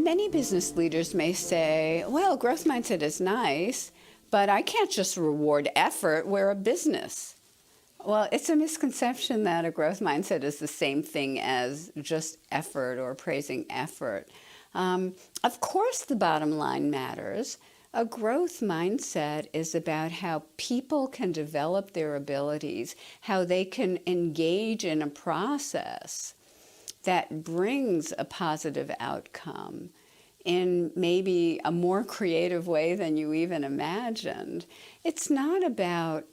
Many business leaders may say, well, growth mindset is nice, but I can't just reward effort. We're a business. Well, it's a misconception that a growth mindset is the same thing as just effort or praising effort. Of course, the bottom line matters. A growth mindset is about how people can develop their abilities, how they can engage in a process that brings a positive outcome in maybe a more creative way than you even imagined. It's not about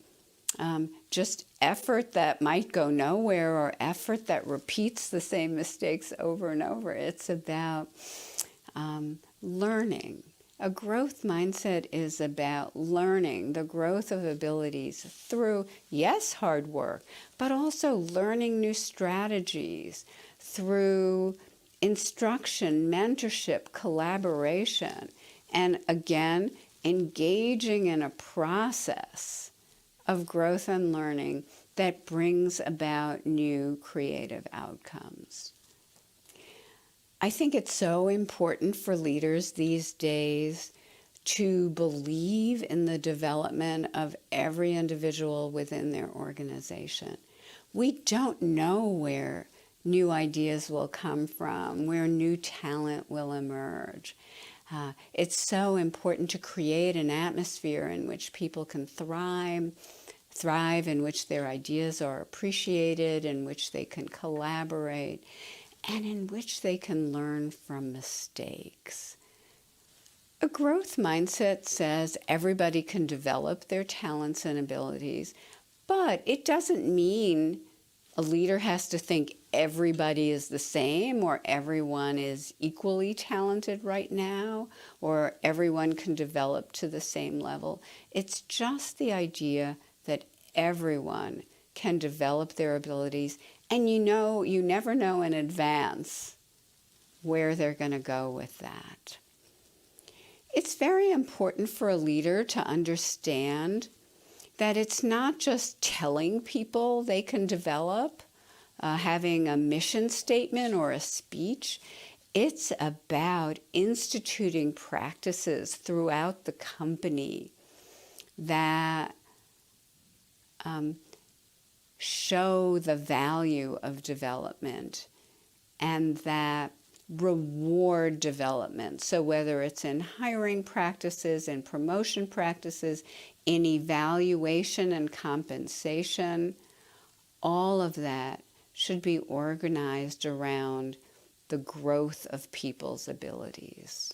just effort that might go nowhere or effort that repeats the same mistakes over and over. It's about learning. A growth mindset is about learning the growth of abilities through, yes, hard work, but also learning new strategies through instruction, mentorship, collaboration, and again, engaging in a process of growth and learning that brings about new creative outcomes. I think it's so important for leaders these days to believe in the development of every individual within their organization. We don't know where new ideas will come from, where new talent will emerge. It's so important to create an atmosphere in which people can thrive, in which their ideas are appreciated, in which they can collaborate, and in which they can learn from mistakes. A growth mindset says everybody can develop their talents and abilities, but it doesn't mean a leader has to think everybody is the same or everyone is equally talented right now or everyone can develop to the same level. It's just the idea that everyone can develop their abilities, and you never know in advance where they're going to go with that. It's very important for a leader to understand that it's not just telling people they can develop, having a mission statement or a speech. It's about instituting practices throughout the company that show the value of development and that reward development. So whether it's in hiring practices, in promotion practices, in evaluation and compensation, all of that should be organized around the growth of people's abilities.